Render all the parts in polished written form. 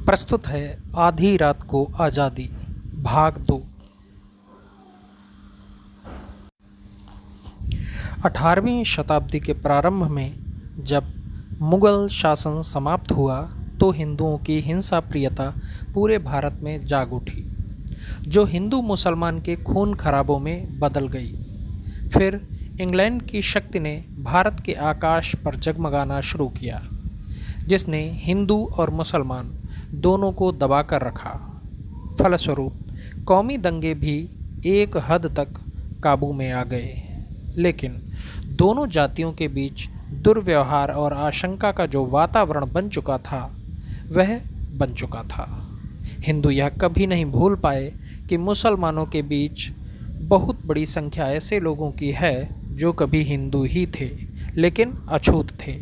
प्रस्तुत है आधी रात को आज़ादी भाग 2। 18वीं शताब्दी के प्रारंभ में जब मुग़ल शासन समाप्त हुआ तो हिंदुओं की हिंसा प्रियता पूरे भारत में जाग उठी, जो हिंदू मुसलमान के खून खराबों में बदल गई। फिर इंग्लैंड की शक्ति ने भारत के आकाश पर जगमगाना शुरू किया, जिसने हिंदू और मुसलमान दोनों को दबाकर रखा। फलस्वरूप कौमी दंगे भी एक हद तक काबू में आ गए, लेकिन दोनों जातियों के बीच दुर्व्यवहार और आशंका का जो वातावरण बन चुका था वह बन चुका था। हिंदू यह कभी नहीं भूल पाए कि मुसलमानों के बीच बहुत बड़ी संख्या ऐसे लोगों की है जो कभी हिंदू ही थे लेकिन अछूत थे।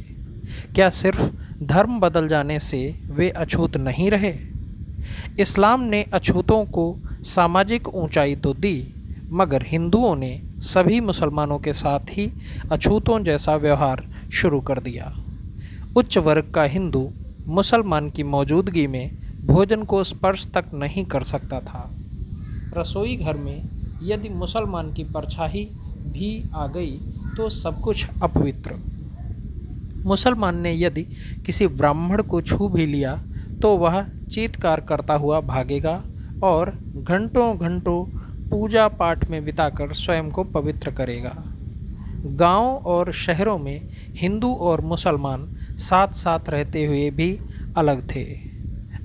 क्या सिर्फ धर्म बदल जाने से वे अछूत नहीं रहे? इस्लाम ने अछूतों को सामाजिक ऊंचाई तो दी, मगर हिंदुओं ने सभी मुसलमानों के साथ ही अछूतों जैसा व्यवहार शुरू कर दिया। उच्च वर्ग का हिंदू मुसलमान की मौजूदगी में भोजन को स्पर्श तक नहीं कर सकता था। रसोई घर में यदि मुसलमान की परछाई भी आ गई तो सब कुछ अपवित्र। मुसलमान ने यदि किसी ब्राह्मण को छू भी लिया तो वह चीत्कार करता हुआ भागेगा और घंटों घंटों पूजा पाठ में बिताकर स्वयं को पवित्र करेगा। गांव और शहरों में हिंदू और मुसलमान साथ साथ रहते हुए भी अलग थे।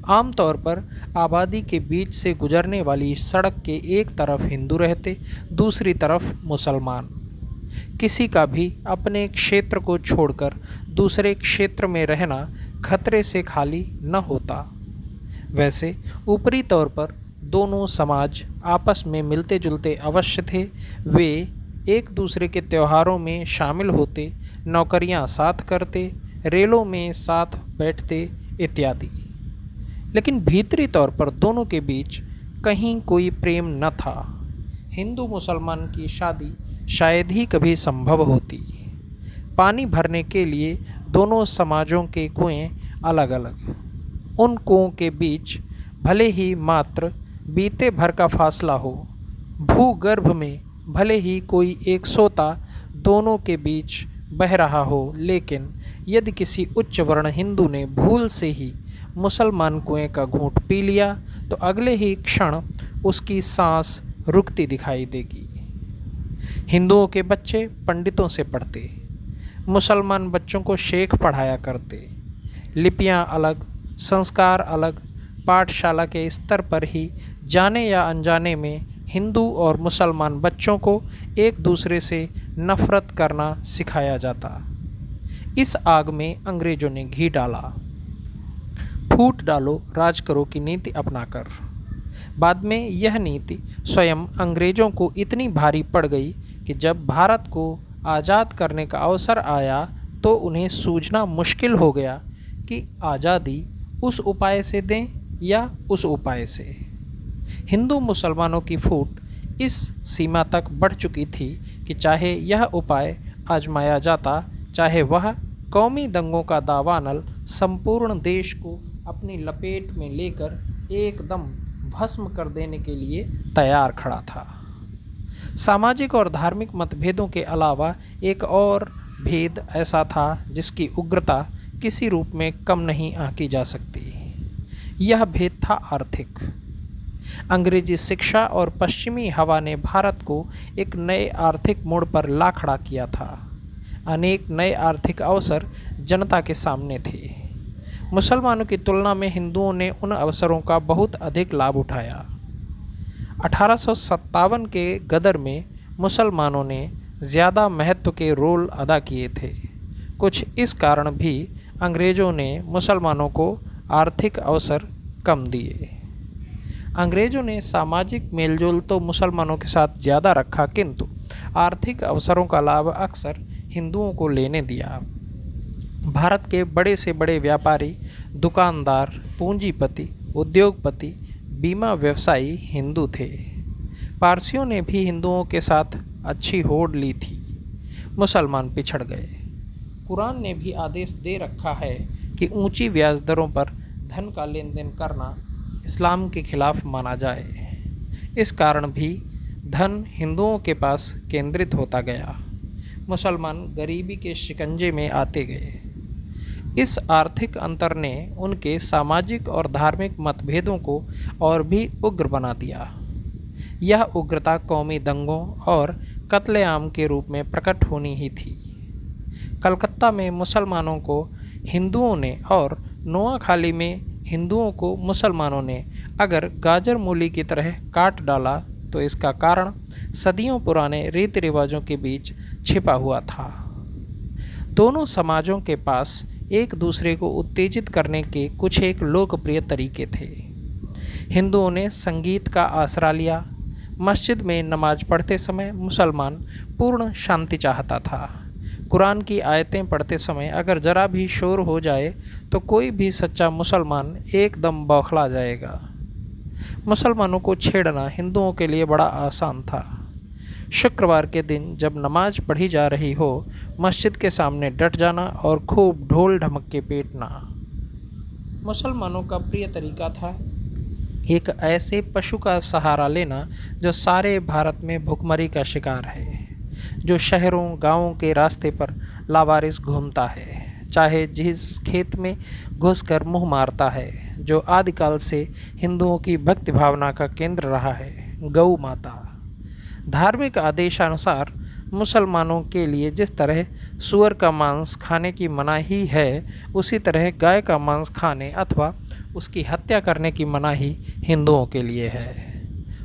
आमतौर पर आबादी के बीच से गुजरने वाली सड़क के एक तरफ हिंदू रहते, दूसरी तरफ मुसलमान। किसी का भी अपने क्षेत्र को छोड़कर दूसरे क्षेत्र में रहना खतरे से खाली न होता। वैसे ऊपरी तौर पर दोनों समाज आपस में मिलते जुलते अवश्य थे। वे एक दूसरे के त्योहारों में शामिल होते, नौकरियां साथ करते, रेलों में साथ बैठते इत्यादि। लेकिन भीतरी तौर पर दोनों के बीच कहीं कोई प्रेम न था। हिंदू मुसलमान की शादी शायद ही कभी संभव होती। पानी भरने के लिए दोनों समाजों के कुएं अलग अलग। उन कुओं के बीच भले ही मात्र बीते भर का फासला हो, भूगर्भ में भले ही कोई एक सोता दोनों के बीच बह रहा हो, लेकिन यदि किसी उच्च वर्ण हिंदू ने भूल से ही मुसलमान कुएं का घूंट पी लिया तो अगले ही क्षण उसकी सांस रुकती दिखाई देगी। हिंदुओं के बच्चे पंडितों से पढ़ते, मुसलमान बच्चों को शेख पढ़ाया करते। लिपियां अलग, संस्कार अलग, पाठशाला के स्तर पर ही जाने या अनजाने में हिंदू और मुसलमान बच्चों को एक दूसरे से नफरत करना सिखाया जाता। इस आग में अंग्रेजों ने घी डाला। फूट डालो राज करो की नीति अपनाकर। बाद में यह नीति स्वयं अंग्रेजों को इतनी भारी पड़ गई कि जब भारत को आज़ाद करने का अवसर आया तो उन्हें सूझना मुश्किल हो गया कि आज़ादी उस उपाय से दें या उस उपाय से। हिंदू मुसलमानों की फूट इस सीमा तक बढ़ चुकी थी कि चाहे यह उपाय आजमाया जाता, चाहे वह कौमी दंगों का दावानल संपूर्ण देश को अपनी लपेट में लेकर एकदम भस्म कर देने के लिए तैयार खड़ा था। सामाजिक और धार्मिक मतभेदों के अलावा एक और भेद ऐसा था जिसकी उग्रता किसी रूप में कम नहीं आंकी जा सकती। यह भेद था आर्थिक। अंग्रेजी शिक्षा और पश्चिमी हवा ने भारत को एक नए आर्थिक मोड़ पर ला खड़ा किया था। अनेक नए आर्थिक अवसर जनता के सामने थे। मुसलमानों की तुलना में हिंदुओं ने उन अवसरों का बहुत अधिक लाभ उठाया। 1857 के गदर में मुसलमानों ने ज़्यादा महत्व के रोल अदा किए थे। कुछ इस कारण भी अंग्रेज़ों ने मुसलमानों को आर्थिक अवसर कम दिए। अंग्रेज़ों ने सामाजिक मेलजोल तो मुसलमानों के साथ ज़्यादा रखा, किंतु आर्थिक अवसरों का लाभ अक्सर हिंदुओं को लेने दिया। भारत के बड़े से बड़े व्यापारी, दुकानदार, पूंजीपति, उद्योगपति, बीमा व्यवसायी हिंदू थे। पारसियों ने भी हिंदुओं के साथ अच्छी होड़ ली थी। मुसलमान पिछड़ गए। कुरान ने भी आदेश दे रखा है कि ऊंची ब्याज दरों पर धन का लेन देन करना इस्लाम के खिलाफ माना जाए। इस कारण भी धन हिंदुओं के पास केंद्रित होता गया। मुसलमान गरीबी के शिकंजे में आते गए। इस आर्थिक अंतर ने उनके सामाजिक और धार्मिक मतभेदों को और भी उग्र बना दिया। यह उग्रता कौमी दंगों और कत्लेआम के रूप में प्रकट होनी ही थी। कलकत्ता में मुसलमानों को हिंदुओं ने और नोआखाली में हिंदुओं को मुसलमानों ने अगर गाजर मूली की तरह काट डाला तो इसका कारण सदियों पुराने रीति रिवाजों के बीच छिपा हुआ था। दोनों समाजों के पास एक दूसरे को उत्तेजित करने के कुछ एक लोकप्रिय तरीके थे। हिंदुओं ने संगीत का आसरा लिया। मस्जिद में नमाज पढ़ते समय मुसलमान पूर्ण शांति चाहता था। कुरान की आयतें पढ़ते समय अगर ज़रा भी शोर हो जाए तो कोई भी सच्चा मुसलमान एकदम बौखला जाएगा। मुसलमानों को छेड़ना हिंदुओं के लिए बड़ा आसान था। शुक्रवार के दिन जब नमाज पढ़ी जा रही हो, मस्जिद के सामने डट जाना और खूब ढोल ढमक्के पीटना मुसलमानों का प्रिय तरीका था। एक ऐसे पशु का सहारा लेना जो सारे भारत में भुखमरी का शिकार है, जो शहरों गांवों के रास्ते पर लावारिस घूमता है, चाहे जिस खेत में घुसकर मुंह मारता है, जो आदिकाल से हिंदुओं की भक्ति भावना का केंद्र रहा है, गौ माता। धार्मिक आदेशानुसार मुसलमानों के लिए जिस तरह सूअर का मांस खाने की मनाही है, उसी तरह गाय का मांस खाने अथवा उसकी हत्या करने की मनाही हिंदुओं के लिए है।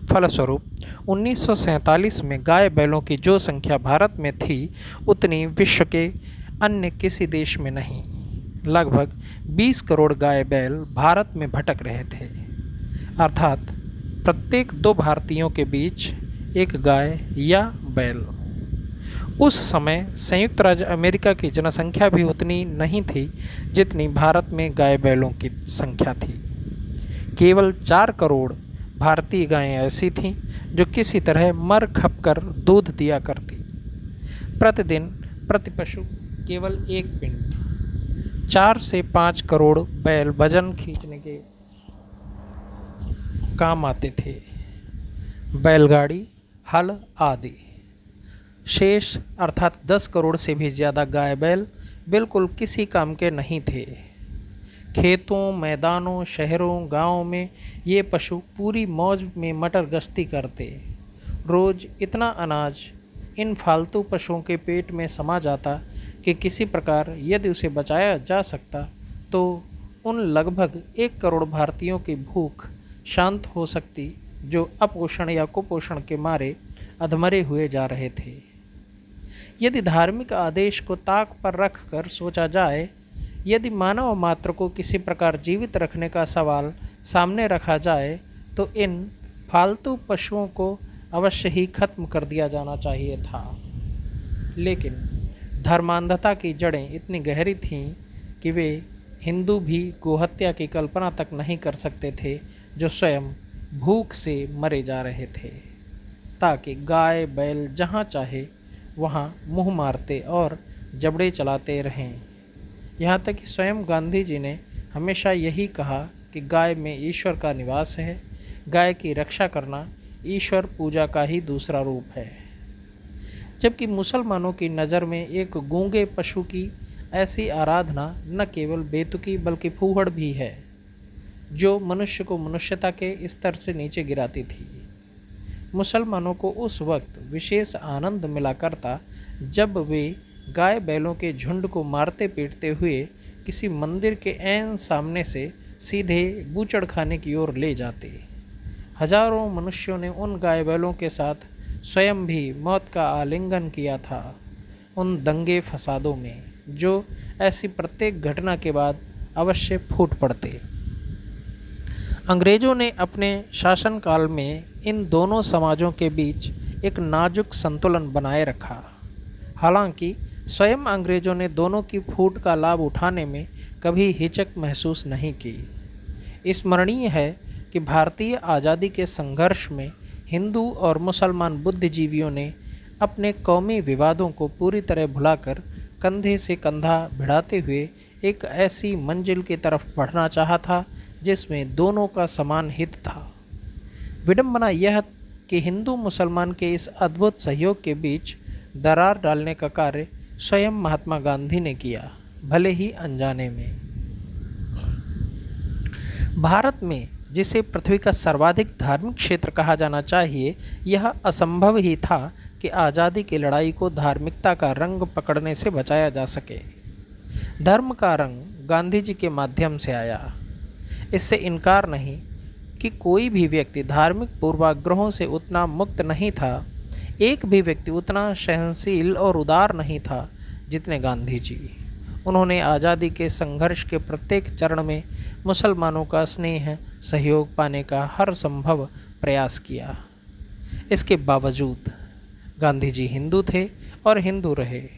फलस्वरूप 1947 में गाय बैलों की जो संख्या भारत में थी, उतनी विश्व के अन्य किसी देश में नहीं। लगभग 20 करोड़ गाय बैल भारत में भटक रहे थे, अर्थात प्रत्येक 2 भारतीयों के बीच एक गाय या बैल। उस समय संयुक्त राज्य अमेरिका की जनसंख्या भी उतनी नहीं थी जितनी भारत में गाय बैलों की संख्या थी। केवल 4 करोड़ भारतीय गायें ऐसी थीं जो किसी तरह मर खप कर दूध दिया करती। प्रतिदिन प्रति पशु केवल 1 पिंड। 4 से 5 करोड़ बैल वजन खींचने के काम आते थे, बैलगाड़ी, हल आदि। शेष अर्थात 10 करोड़ से भी ज़्यादा गाय बैल बिल्कुल किसी काम के नहीं थे। खेतों, मैदानों, शहरों, गांवों में ये पशु पूरी मौज में मटर गश्ती करते। रोज़ इतना अनाज इन फालतू पशुओं के पेट में समा जाता कि किसी प्रकार यदि उसे बचाया जा सकता तो उन लगभग 1 करोड़ भारतीयों की भूख शांत हो सकती, जो अपोषण या कुपोषण के मारे अधमरे हुए जा रहे थे। यदि धार्मिक आदेश को ताक पर रख कर सोचा जाए, यदि मानव मात्र को किसी प्रकार जीवित रखने का सवाल सामने रखा जाए, तो इन फालतू पशुओं को अवश्य ही खत्म कर दिया जाना चाहिए था। लेकिन धर्मांधता की जड़ें इतनी गहरी थीं कि वे हिंदू भी गोहत्या की कल्पना तक नहीं कर सकते थे, जो स्वयं भूख से मरे जा रहे थे, ताकि गाय बैल जहाँ चाहे वहाँ मुँह मारते और जबड़े चलाते रहें। यहाँ तक कि स्वयं गांधी जी ने हमेशा यही कहा कि गाय में ईश्वर का निवास है, गाय की रक्षा करना ईश्वर पूजा का ही दूसरा रूप है। जबकि मुसलमानों की नज़र में एक गूंगे पशु की ऐसी आराधना न केवल बेतुकी बल्कि फूहड़ भी है, जो मनुष्य को मनुष्यता के स्तर से नीचे गिराती थी। मुसलमानों को उस वक्त विशेष आनंद मिला करता जब वे गाय बैलों के झुंड को मारते पीटते हुए किसी मंदिर के ऐन सामने से सीधे बूचड़ खाने की ओर ले जाते। हजारों मनुष्यों ने उन गाय बैलों के साथ स्वयं भी मौत का आलिंगन किया था, उन दंगे फसादों में जो ऐसी प्रत्येक घटना के बाद अवश्य फूट पड़ते। अंग्रेज़ों ने अपने शासनकाल में इन दोनों समाजों के बीच एक नाजुक संतुलन बनाए रखा। हालांकि स्वयं अंग्रेज़ों ने दोनों की फूट का लाभ उठाने में कभी हिचक महसूस नहीं की। स्मरणीय है कि भारतीय आज़ादी के संघर्ष में हिंदू और मुसलमान बुद्धिजीवियों ने अपने कौमी विवादों को पूरी तरह भुलाकर कंधे से कंधा भिड़ाते हुए एक ऐसी मंजिल की तरफ बढ़ना चाहा था जिसमें दोनों का समान हित था। विडंबना यह कि हिंदू मुसलमान के इस अद्भुत सहयोग के बीच दरार डालने का कार्य स्वयं महात्मा गांधी ने किया, भले ही अनजाने में। भारत में जिसे पृथ्वी का सर्वाधिक धार्मिक क्षेत्र कहा जाना चाहिए, यह असंभव ही था कि आज़ादी की लड़ाई को धार्मिकता का रंग पकड़ने से बचाया जा सके। धर्म का रंग गांधी जी के माध्यम से आया। इससे इनकार नहीं कि कोई भी व्यक्ति धार्मिक पूर्वाग्रहों से उतना मुक्त नहीं था, एक भी व्यक्ति उतना सहनशील और उदार नहीं था जितने गांधी जी। उन्होंने आज़ादी के संघर्ष के प्रत्येक चरण में मुसलमानों का स्नेह सहयोग पाने का हर संभव प्रयास किया। इसके बावजूद गांधी जी हिंदू थे और हिंदू रहे।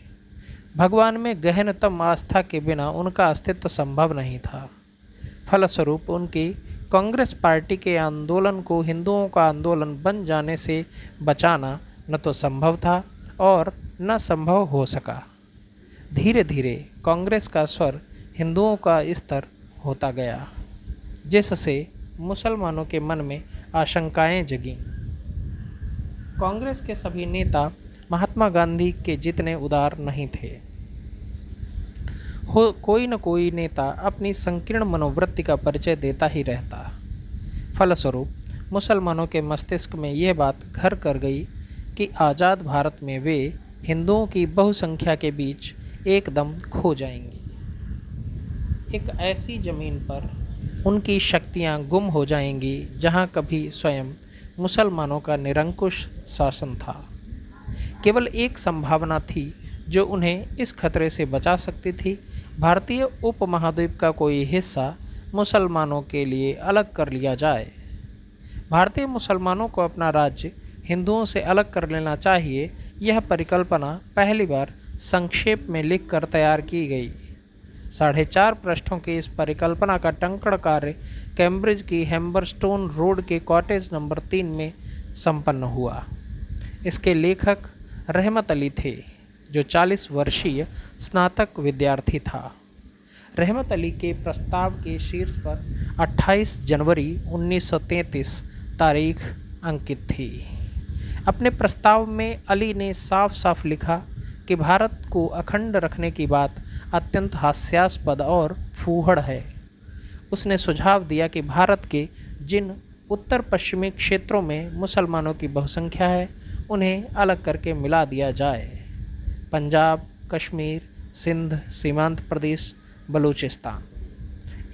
भगवान में गहनतम आस्था के बिना उनका अस्तित्व संभव नहीं था। फलस्वरूप उनकी कांग्रेस पार्टी के आंदोलन को हिंदुओं का आंदोलन बन जाने से बचाना न तो संभव था और न संभव हो सका। धीरे धीरे कांग्रेस का स्वर हिंदुओं का स्तर होता गया, जिससे मुसलमानों के मन में आशंकाएं जगीं। कांग्रेस के सभी नेता महात्मा गांधी के जितने उदार नहीं थे। कोई न कोई नेता अपनी संकीर्ण मनोवृत्ति का परिचय देता ही रहता। फलस्वरूप मुसलमानों के मस्तिष्क में यह बात घर कर गई कि आज़ाद भारत में वे हिंदुओं की बहुसंख्या के बीच एकदम खो जाएंगी। एक ऐसी ज़मीन पर उनकी शक्तियां गुम हो जाएंगी जहां कभी स्वयं मुसलमानों का निरंकुश शासन था। केवल एक संभावना थी जो उन्हें इस खतरे से बचा सकती थी। भारतीय उपमहाद्वीप का कोई हिस्सा मुसलमानों के लिए अलग कर लिया जाए। भारतीय मुसलमानों को अपना राज्य हिंदुओं से अलग कर लेना चाहिए। यह परिकल्पना पहली बार संक्षेप में लिखकर तैयार की गई। 4.5 पृष्ठों की इस परिकल्पना का टंकण कार्य कैम्ब्रिज की हैम्बरस्टोन रोड के कॉटेज नंबर 3 में संपन्न हुआ। इसके लेखक रहमत अली थे, जो 40 वर्षीय स्नातक विद्यार्थी था। रहमत अली के प्रस्ताव के शीर्ष पर 28 जनवरी 1933 तारीख अंकित थी। अपने प्रस्ताव में अली ने साफ साफ लिखा कि भारत को अखंड रखने की बात अत्यंत हास्यास्पद और फूहड़ है। उसने सुझाव दिया कि भारत के जिन उत्तर पश्चिमी क्षेत्रों में मुसलमानों की बहुसंख्या है, उन्हें अलग करके मिला दिया जाए। पंजाब, कश्मीर, सिंध, सीमांत प्रदेश, बलूचिस्तान।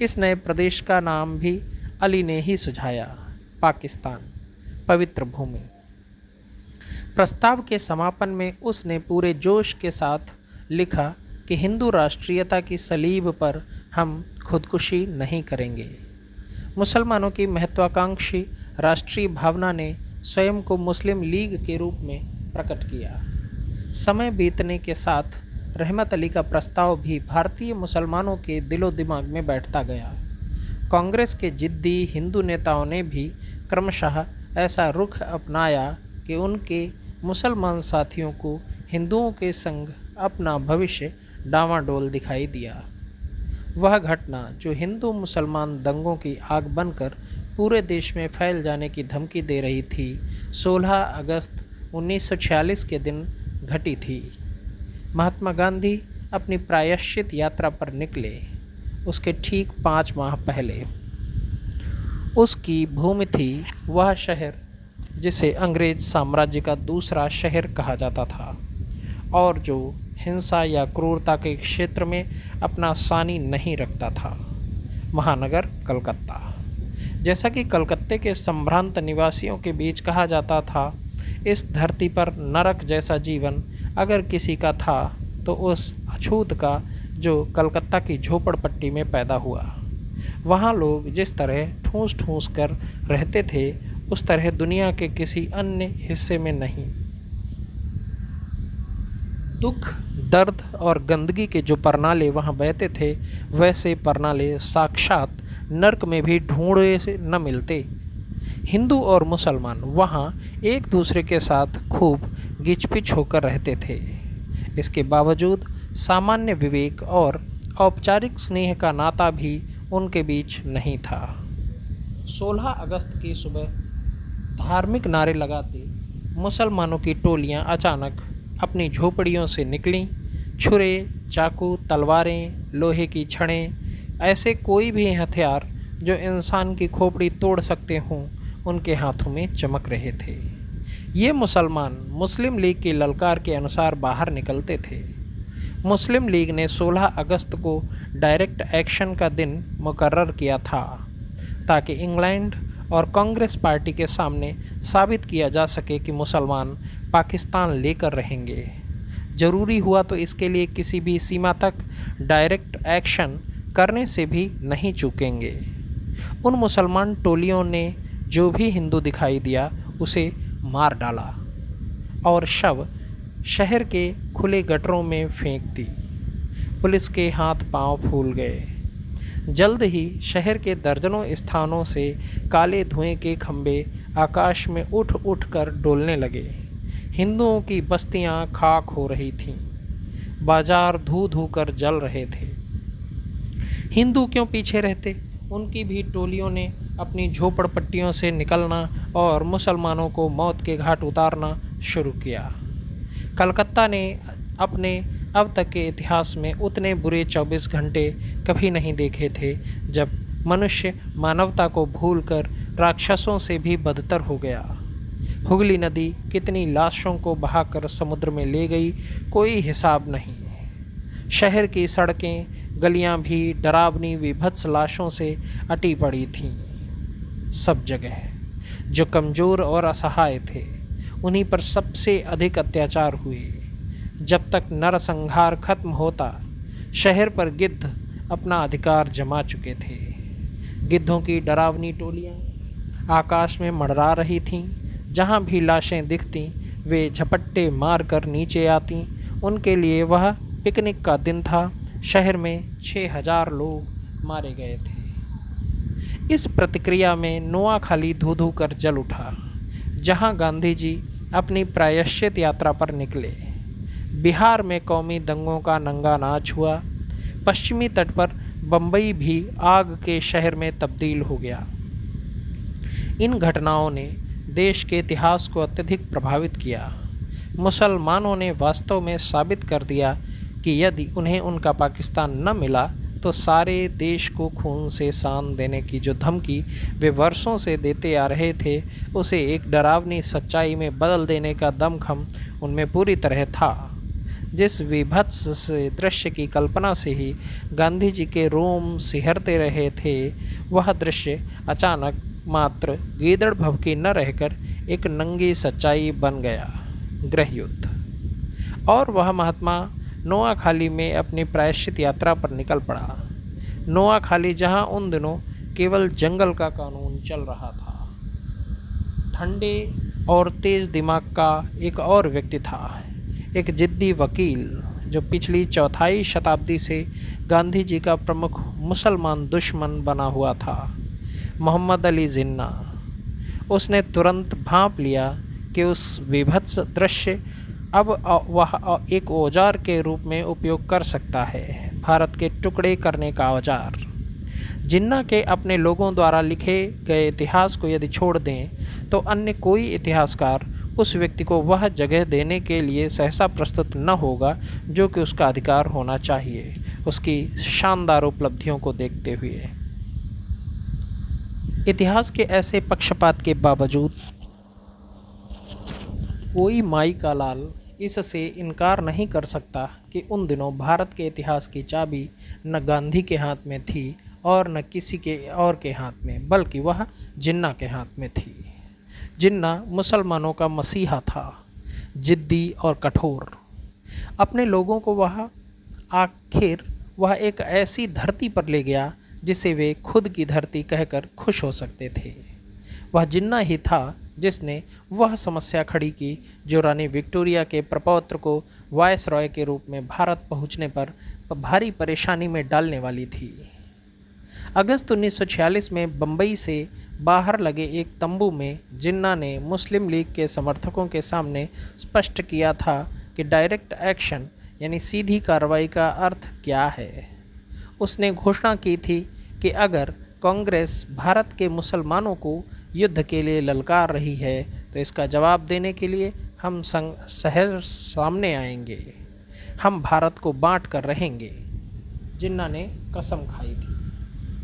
इस नए प्रदेश का नाम भी अली ने ही सुझाया, पाकिस्तान, पवित्र भूमि। प्रस्ताव के समापन में उसने पूरे जोश के साथ लिखा कि हिंदू राष्ट्रीयता की सलीब पर हम खुदकुशी नहीं करेंगे। मुसलमानों की महत्वाकांक्षी राष्ट्रीय भावना ने स्वयं को मुस्लिम लीग के रूप में प्रकट किया। समय बीतने के साथ रहमत अली का प्रस्ताव भी भारतीय मुसलमानों के दिलो दिमाग में बैठता गया। कांग्रेस के जिद्दी हिंदू नेताओं ने भी क्रमशः ऐसा रुख अपनाया कि उनके मुसलमान साथियों को हिंदुओं के संग अपना भविष्य डांवाडोल दिखाई दिया। वह घटना जो हिंदू मुसलमान दंगों की आग बनकर पूरे देश में फैल जाने की धमकी दे रही थी, 16 अगस्त 1946 के दिन घटी थी। महात्मा गांधी अपनी प्रायश्चित यात्रा पर निकले। उसके ठीक 5 माह पहले उसकी भूमि थी वह शहर जिसे अंग्रेज साम्राज्य का दूसरा शहर कहा जाता था और जो हिंसा या क्रूरता के क्षेत्र में अपना सानी नहीं रखता था, महानगर कलकत्ता। जैसा कि कलकत्ते के संभ्रांत निवासियों के बीच कहा जाता था, इस धरती पर नरक जैसा जीवन अगर किसी का था तो उस अछूत का जो कलकत्ता की झोपड़पट्टी में पैदा हुआ। वहाँ लोग जिस तरह ठूस ठूस कर रहते थे, उस तरह दुनिया के किसी अन्य हिस्से में नहीं। दुख, दर्द और गंदगी के जो परनाले वहाँ बहते थे, वैसे परनाले साक्षात नर्क में भी ढूंढे से न मिलते। हिंदू और मुसलमान वहाँ एक दूसरे के साथ खूब गिचपिच होकर रहते थे। इसके बावजूद सामान्य विवेक और औपचारिक स्नेह का नाता भी उनके बीच नहीं था। 16 अगस्त की सुबह धार्मिक नारे लगाते मुसलमानों की टोलियां अचानक अपनी झोपड़ियों से निकलीं। छुरे, चाकू, तलवारें, लोहे की छड़ें, ऐसे कोई भी हथियार जो इंसान की खोपड़ी तोड़ सकते हों, उनके हाथों में चमक रहे थे। ये मुसलमान मुस्लिम लीग की ललकार के अनुसार बाहर निकलते थे। मुस्लिम लीग ने 16 अगस्त को डायरेक्ट एक्शन का दिन मुकर्रर किया था, ताकि इंग्लैंड और कांग्रेस पार्टी के सामने साबित किया जा सके कि मुसलमान पाकिस्तान लेकर रहेंगे। ज़रूरी हुआ तो इसके लिए किसी भी सीमा तक डायरेक्ट एक्शन करने से भी नहीं चूकेंगे। उन मुसलमान टोलियों ने जो भी हिंदू दिखाई दिया उसे मार डाला और शव शहर के खुले गटरों में फेंक दी। पुलिस के हाथ पांव फूल गए। जल्द ही शहर के दर्जनों स्थानों से काले धुएं के खंभे आकाश में उठ उठ कर डोलने लगे। हिंदुओं की बस्तियां खाक हो रही थीं। बाजार धू धू कर जल रहे थे। हिंदू क्यों पीछे रहते? उनकी भी टोलियों ने अपनी झोपड़पट्टियों से निकलना और मुसलमानों को मौत के घाट उतारना शुरू किया। कलकत्ता ने अपने अब तक के इतिहास में उतने बुरे 24 घंटे कभी नहीं देखे थे, जब मनुष्य मानवता को भूलकर राक्षसों से भी बदतर हो गया। हुगली नदी कितनी लाशों को बहाकर समुद्र में ले गई, कोई हिसाब नहीं। शहर की सड़कें, गलियां भी डरावनी विभत्स लाशों से अटी पड़ी थीं। सब जगह जो कमज़ोर और असहाय थे, उन्हीं पर सबसे अधिक अत्याचार हुए। जब तक नरसंहार खत्म होता, शहर पर गिद्ध अपना अधिकार जमा चुके थे। गिद्धों की डरावनी टोलियां आकाश में मंडरा रही थीं। जहां भी लाशें दिखतीं, वे झपट्टे मारकर नीचे आतीं। उनके लिए वह पिकनिक का दिन था। शहर में 6000 लोग मारे गए थे। इस प्रतिक्रिया में नोआखाली धू धू कर जल उठा, जहां गांधी जी अपनी प्रायश्चित यात्रा पर निकले। बिहार में कौमी दंगों का नंगा नाच हुआ। पश्चिमी तट पर बम्बई भी आग के शहर में तब्दील हो गया। इन घटनाओं ने देश के इतिहास को अत्यधिक प्रभावित किया। मुसलमानों ने वास्तव में साबित कर दिया कि यदि उन्हें उनका पाकिस्तान न मिला तो सारे देश को खून से सान देने की जो धमकी वे वर्षों से देते आ रहे थे, उसे एक डरावनी सच्चाई में बदल देने का दमखम उनमें पूरी तरह था। जिस विभत्स से दृश्य की कल्पना से ही गांधी जी के रोम सिहरते रहे थे, वह दृश्य अचानक मात्र गीदड़ भभकी न रहकर एक नंगी सच्चाई बन गया, गृह युद्ध। और वह महात्मा नोआखाली में अपनी प्रायश्चित यात्रा पर निकल पड़ा। नोआखाली, जहां उन दिनों केवल जंगल का कानून चल रहा था। ठंडे और तेज दिमाग का एक और व्यक्ति था, एक जिद्दी वकील, जो पिछली चौथाई शताब्दी से गांधी जी का प्रमुख मुसलमान दुश्मन बना हुआ था, मोहम्मद अली जिन्ना। उसने तुरंत भांप लिया कि उस विभत्स दृश्य अब वह एक औजार के रूप में उपयोग कर सकता है, भारत के टुकड़े करने का औजार। जिन्ना के अपने लोगों द्वारा लिखे गए इतिहास को यदि छोड़ दें तो अन्य कोई इतिहासकार उस व्यक्ति को वह जगह देने के लिए सहसा प्रस्तुत न होगा जो कि उसका अधिकार होना चाहिए, उसकी शानदार उपलब्धियों को देखते हुए। इतिहास के ऐसे पक्षपात के बावजूद कोई माई का लाल इससे इनकार नहीं कर सकता कि उन दिनों भारत के इतिहास की चाबी न गांधी के हाथ में थी और न किसी के और के हाथ में, बल्कि वह जिन्ना के हाथ में थी। जिन्ना मुसलमानों का मसीहा था, जिद्दी और कठोर। अपने लोगों को वह एक ऐसी धरती पर ले गया जिसे वे खुद की धरती कहकर खुश हो सकते थे। वह जिन्ना ही था जिसने वह समस्या खड़ी की जो रानी विक्टोरिया के प्रपौत्र को वायसरॉय के रूप में भारत पहुंचने पर भारी परेशानी में डालने वाली थी। अगस्त 1946 में बम्बई से बाहर लगे एक तंबू में जिन्ना ने मुस्लिम लीग के समर्थकों के सामने स्पष्ट किया था कि डायरेक्ट एक्शन यानी सीधी कार्रवाई का अर्थ क्या है। उसने घोषणा की थी कि अगर कांग्रेस भारत के मुसलमानों को युद्ध के लिए ललकार रही है तो इसका जवाब देने के लिए हम शहर सामने आएंगे। हम भारत को बांट कर रहेंगे, जिन्ना ने कसम खाई थी,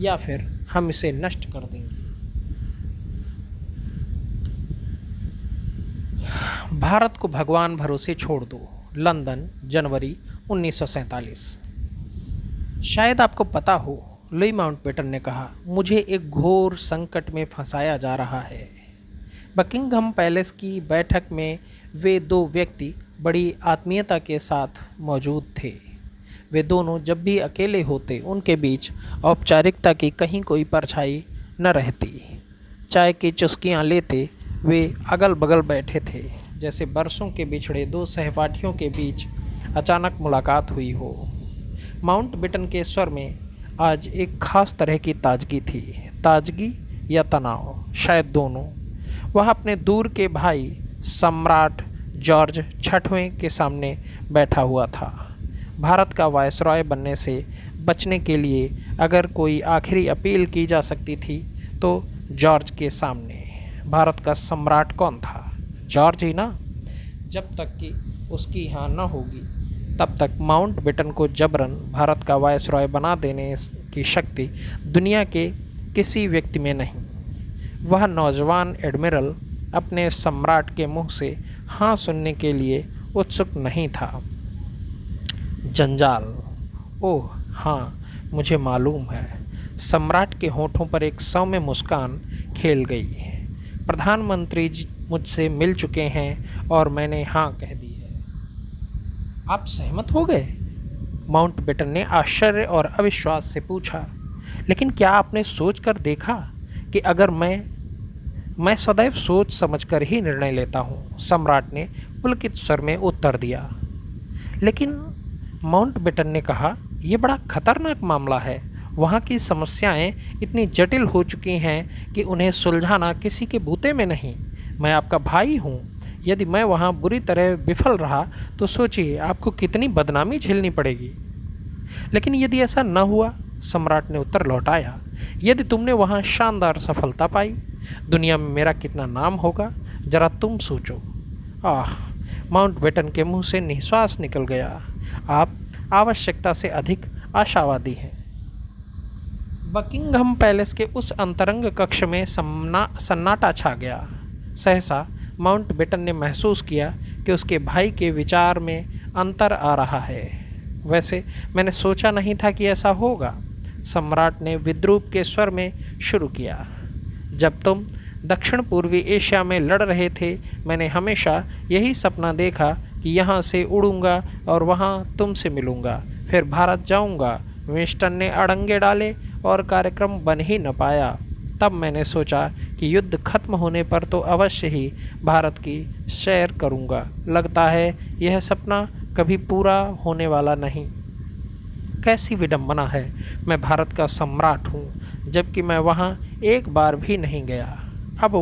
या फिर हम इसे नष्ट कर देंगे। भारत को भगवान भरोसे छोड़ दो। लंदन, जनवरी 1947। शायद आपको पता हो, लुई माउंटबेटन ने कहा, मुझे एक घोर संकट में फंसाया जा रहा है। बकिंघम पैलेस की बैठक में वे दो व्यक्ति बड़ी आत्मीयता के साथ मौजूद थे। वे दोनों जब भी अकेले होते उनके बीच औपचारिकता की कहीं कोई परछाई न रहती। चाय की चुस्कियां लेते वे अगल बगल बैठे थे, जैसे बरसों के बिछड़े दो सहपाठियों के बीच अचानक मुलाकात हुई हो। माउंटबेटन के स्वर में आज एक खास तरह की ताजगी थी। ताजगी या तनाव, शायद दोनों। वह अपने दूर के भाई सम्राट जॉर्ज छठवें के सामने बैठा हुआ था। भारत का वायसरॉय बनने से बचने के लिए अगर कोई आखिरी अपील की जा सकती थी तो जॉर्ज के सामने। भारत का सम्राट कौन था? जॉर्ज ही ना। जब तक कि उसकी हाँ न होगी तब तक माउंटबेटन को जबरन भारत का वायसरॉय बना देने की शक्ति दुनिया के किसी व्यक्ति में नहीं। वह नौजवान एडमिरल अपने सम्राट के मुंह से हाँ सुनने के लिए उत्सुक नहीं था। जंजाल। ओह हाँ, मुझे मालूम है। सम्राट के होठों पर एक सौम्य मुस्कान खेल गई। प्रधानमंत्री जी मुझसे मिल चुके हैं और मैंने हाँ कह दी है। आप सहमत हो गए? माउंटबेटन ने आश्चर्य और अविश्वास से पूछा। लेकिन क्या आपने सोच कर देखा कि अगर मैं सदैव सोच समझकर ही निर्णय लेता हूँ, सम्राट ने पुलकित स्वर में उत्तर दिया। लेकिन माउंटबेटन ने कहा, यह बड़ा खतरनाक मामला है। वहाँ की समस्याएं इतनी जटिल हो चुकी हैं कि उन्हें सुलझाना किसी के बूते में नहीं। मैं आपका भाई हूँ। यदि मैं वहाँ बुरी तरह विफल रहा तो सोचिए आपको कितनी बदनामी झेलनी पड़ेगी। लेकिन यदि ऐसा न हुआ, सम्राट ने उत्तर लौटाया, यदि तुमने वहाँ शानदार सफलता पाई, दुनिया में मेरा कितना नाम होगा, जरा तुम सोचो। आह, माउंटबेटन के मुंह से निश्वास निकल गया। आप आवश्यकता से अधिक आशावादी हैं। बकिंघम पैलेस के उस अंतरंग कक्ष में सन्नाटा छा गया। सहसा माउंटबेटन ने महसूस किया कि उसके भाई के विचार में अंतर आ रहा है। वैसे मैंने सोचा नहीं था कि ऐसा होगा, सम्राट ने विद्रूप के स्वर में शुरू किया। जब तुम दक्षिण पूर्वी एशिया में लड़ रहे थे, मैंने हमेशा यही सपना देखा कि यहाँ से उड़ूंगा और वहाँ तुमसे मिलूंगा, फिर भारत जाऊंगा। विंस्टन ने अड़ंगे डाले और कार्यक्रम बन ही न पाया। तब मैंने सोचा कि युद्ध खत्म होने पर तो अवश्य ही भारत की सैर करूंगा। लगता है यह सपना कभी पूरा होने वाला नहीं। कैसी विडंबना है, मैं भारत का सम्राट हूँ, जबकि मैं वहाँ एक बार भी नहीं गया। अब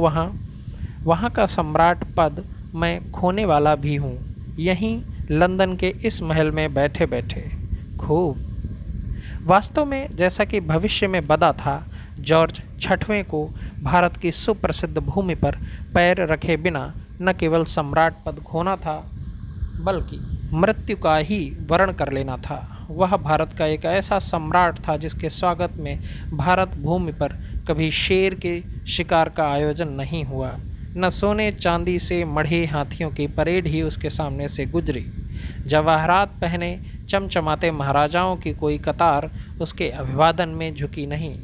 वहाँ का सम्राट पद मैं खोने वाला भी हूँ, यहीं लंदन के इस महल में बैठे बैठे। खूब। वास्तव में जैसा कि भविष्य में बदा था, जॉर्ज छठवें को भारत की सुप्रसिद्ध भूमि पर पैर रखे बिना न केवल सम्राट पद खोना था, बल्कि मृत्यु का ही वर्ण कर लेना था। वह भारत का एक ऐसा सम्राट था जिसके स्वागत में भारत भूमि पर कभी शेर के शिकार का आयोजन नहीं हुआ, न सोने चांदी से मढ़े हाथियों की परेड ही उसके सामने से गुजरी। जवाहरात पहने चमचमाते महाराजाओं की कोई कतार उसके अभिवादन में झुकी नहीं।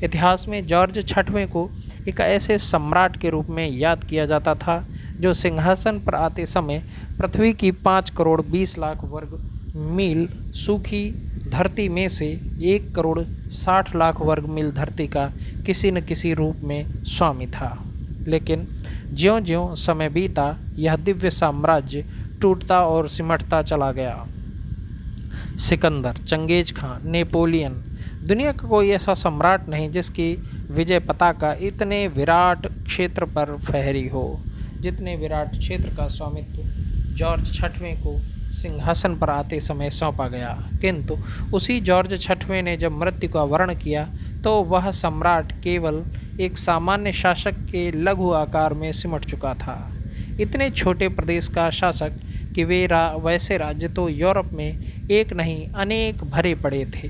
इतिहास में जॉर्ज छठवें को एक ऐसे सम्राट के रूप में याद किया जाता था जो सिंहासन पर आते समय पृथ्वी की 5 करोड़ 20 लाख वर्ग मील सूखी धरती में से 1 करोड़ 60 लाख वर्ग मील धरती का किसी न किसी रूप में स्वामी था। लेकिन ज्यों-ज्यों समय बीता, यह दिव्य साम्राज्य टूटता और सिमटता चला गया। सिकंदर, चंगेज खां, नेपोलियन, दुनिया का कोई ऐसा सम्राट नहीं जिसकी विजय पताका इतने विराट क्षेत्र पर फहरी हो, जितने विराट क्षेत्र का स्वामित्व जॉर्ज छठवें को सिंहासन पर आते समय सौंपा गया। किंतु उसी जॉर्ज छठवें ने जब मृत्यु का वर्ण किया तो वह सम्राट केवल एक सामान्य शासक के लघु आकार में सिमट चुका था। इतने छोटे प्रदेश का शासक कि वैसे राज्य तो यूरोप में एक नहीं अनेक भरे पड़े थे।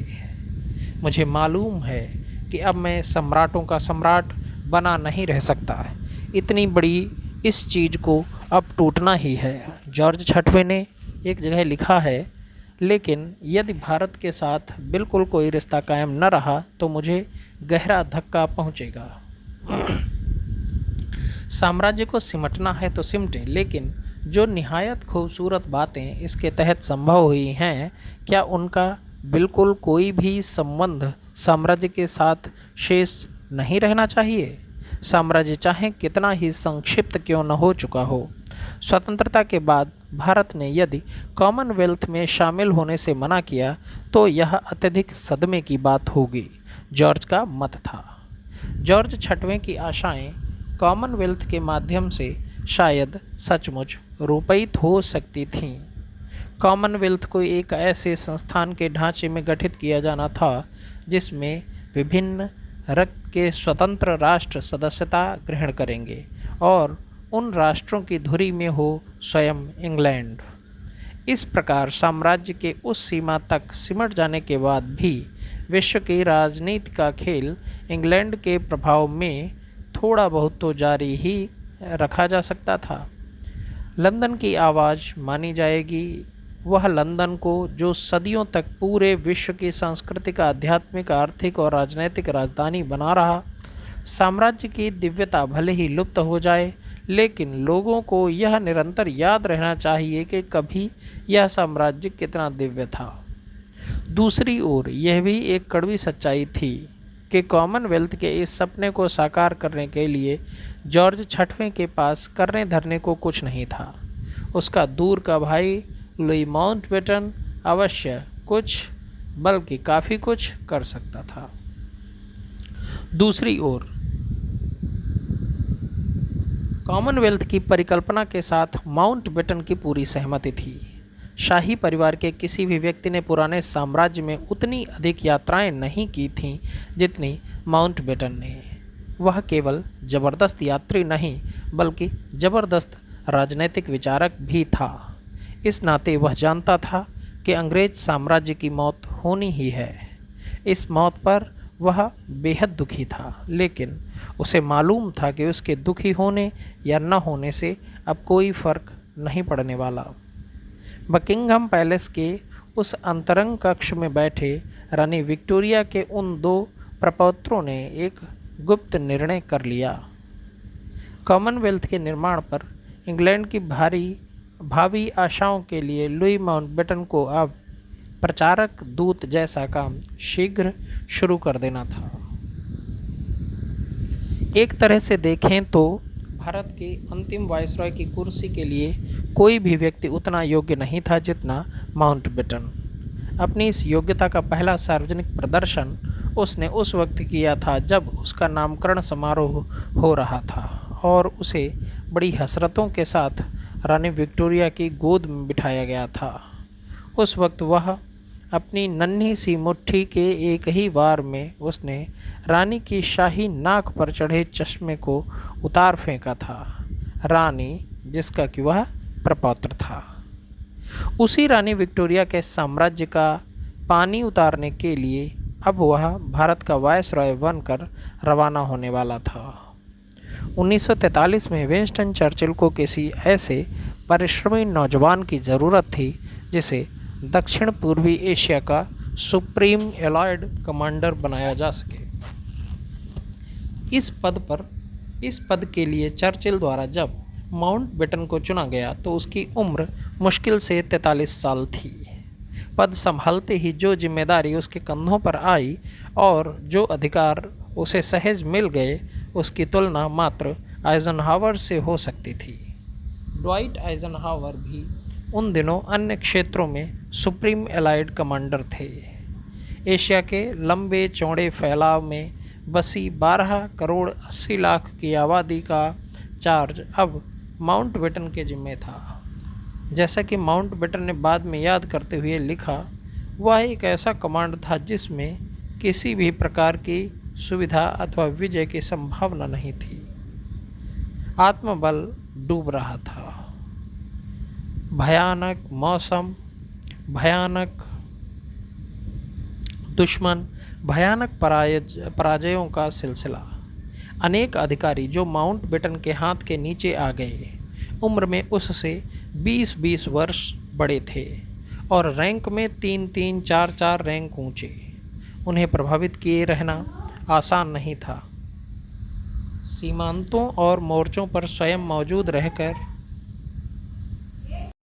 मुझे मालूम है कि अब मैं सम्राटों का सम्राट बना नहीं रह सकता। इतनी बड़ी इस चीज़ को अब टूटना ही है। जॉर्ज छठवें ने एक जगह लिखा है, लेकिन यदि भारत के साथ बिल्कुल कोई रिश्ता कायम न रहा तो मुझे गहरा धक्का पहुंचेगा। साम्राज्य को सिमटना है तो सिमटे, लेकिन जो निहायत खूबसूरत बातें इसके तहत संभव हुई हैं, क्या उनका बिल्कुल कोई भी संबंध साम्राज्य के साथ शेष नहीं रहना चाहिए? साम्राज्य चाहे कितना ही संक्षिप्त क्यों न हो चुका हो। स्वतंत्रता के बाद भारत ने यदि कॉमनवेल्थ में शामिल होने से मना किया तो यह अत्यधिक सदमे की बात होगी, जॉर्ज का मत था। जॉर्ज छठवें की आशाएं कॉमनवेल्थ के माध्यम से शायद सचमुच रूपित हो सकती थीं। कॉमनवेल्थ को एक ऐसे संस्थान के ढांचे में गठित किया जाना था जिसमें विभिन्न रक्त के स्वतंत्र राष्ट्र सदस्यता ग्रहण करेंगे और उन राष्ट्रों की धुरी में हो स्वयं इंग्लैंड। इस प्रकार साम्राज्य के उस सीमा तक सिमट जाने के बाद भी विश्व की राजनीति का खेल इंग्लैंड के प्रभाव में थोड़ा बहुत तो जारी ही रखा जा सकता था। लंदन की आवाज़ मानी जाएगी, वह लंदन को जो सदियों तक पूरे विश्व की सांस्कृतिक, आध्यात्मिक, आर्थिक और राजनैतिक राजधानी बना रहा। साम्राज्य की दिव्यता भले ही लुप्त हो जाए, लेकिन लोगों को यह निरंतर याद रहना चाहिए कि कभी यह साम्राज्य कितना दिव्य था। दूसरी ओर यह भी एक कड़वी सच्चाई थी कि कॉमनवेल्थ के इस सपने को साकार करने के लिए जॉर्ज छठवें के पास करने धरने को कुछ नहीं था। उसका दूर का भाई लुई माउंटबेटन अवश्य कुछ, बल्कि काफ़ी कुछ कर सकता था। दूसरी ओर कॉमनवेल्थ की परिकल्पना के साथ माउंटबेटन की पूरी सहमति थी। शाही परिवार के किसी भी व्यक्ति ने पुराने साम्राज्य में उतनी अधिक यात्राएं नहीं की थीं जितनी माउंटबेटन ने। वह केवल जबरदस्त यात्री नहीं, बल्कि जबरदस्त राजनैतिक विचारक भी था। इस नाते वह जानता था कि अंग्रेज साम्राज्य की मौत होनी ही है। इस मौत पर वह बेहद दुखी था, लेकिन उसे मालूम था कि उसके दुखी होने या न होने से अब कोई फर्क नहीं पड़ने वाला। बकिंघम पैलेस के उस अंतरंग कक्ष में बैठे रानी विक्टोरिया के उन दो प्रपौत्रों ने एक गुप्त निर्णय कर लिया। कॉमनवेल्थ के निर्माण पर इंग्लैंड की भावी आशाओं के लिए लुई माउंटबेटन को अब प्रचारक दूत जैसा काम शीघ्र शुरू कर देना था। एक तरह से देखें तो भारत के अंतिम वायसरॉय की कुर्सी के लिए कोई भी व्यक्ति उतना योग्य नहीं था जितना माउंटबेटन। अपनी इस योग्यता का पहला सार्वजनिक प्रदर्शन उसने उस वक्त किया था जब उसका नामकरण समारोह हो रहा था और उसे बड़ी हसरतों के साथ रानी विक्टोरिया की गोद में बिठाया गया था। उस वक्त वह अपनी नन्ही सी मुट्ठी के एक ही वार में उसने रानी की शाही नाक पर चढ़े चश्मे को उतार फेंका था। रानी जिसका कि वह प्रपौत्र था। उसी रानी विक्टोरिया के साम्राज्य का पानी उतारने के लिए अब वह भारत का वायसरॉय बनकर रवाना होने वाला था। 1943 में विंस्टन चर्चिल को किसी ऐसे परिश्रमी नौजवान की ज़रूरत थी जिसे दक्षिण पूर्वी एशिया का सुप्रीम एलाइड कमांडर बनाया जा सके। इस पद के लिए चर्चिल द्वारा जब माउंटबेटन को चुना गया तो उसकी उम्र मुश्किल से 43 साल थी। पद संभालते ही जो जिम्मेदारी उसके कंधों पर आई और जो अधिकार उसे सहज मिल गए, उसकी तुलना मात्र आइजनहावर से हो सकती थी। ड्वाइट आइजनहावर भी उन दिनों अन्य क्षेत्रों में सुप्रीम एलाइड कमांडर थे। एशिया के लंबे चौड़े फैलाव में बसी 12 करोड़ 80 लाख की आबादी का चार्ज अब माउंटबेटन के जिम्मे था। जैसा कि माउंटबेटन ने बाद में याद करते हुए लिखा, वह एक ऐसा कमांड था जिसमें किसी भी प्रकार की सुविधा अथवा विजय की संभावना नहीं थी। आत्मबल डूब रहा था। भयानक मौसम, भयानक दुश्मन, भयानक पराजयों का सिलसिला। अनेक अधिकारी जो माउंटबेटन के हाथ के नीचे आ गए, उम्र में उससे 20-20 वर्ष बड़े थे और रैंक में 3-3, 4-4 रैंक ऊंचे। उन्हें प्रभावित किए रहना आसान नहीं था। सीमांतों और मोर्चों पर स्वयं मौजूद रहकर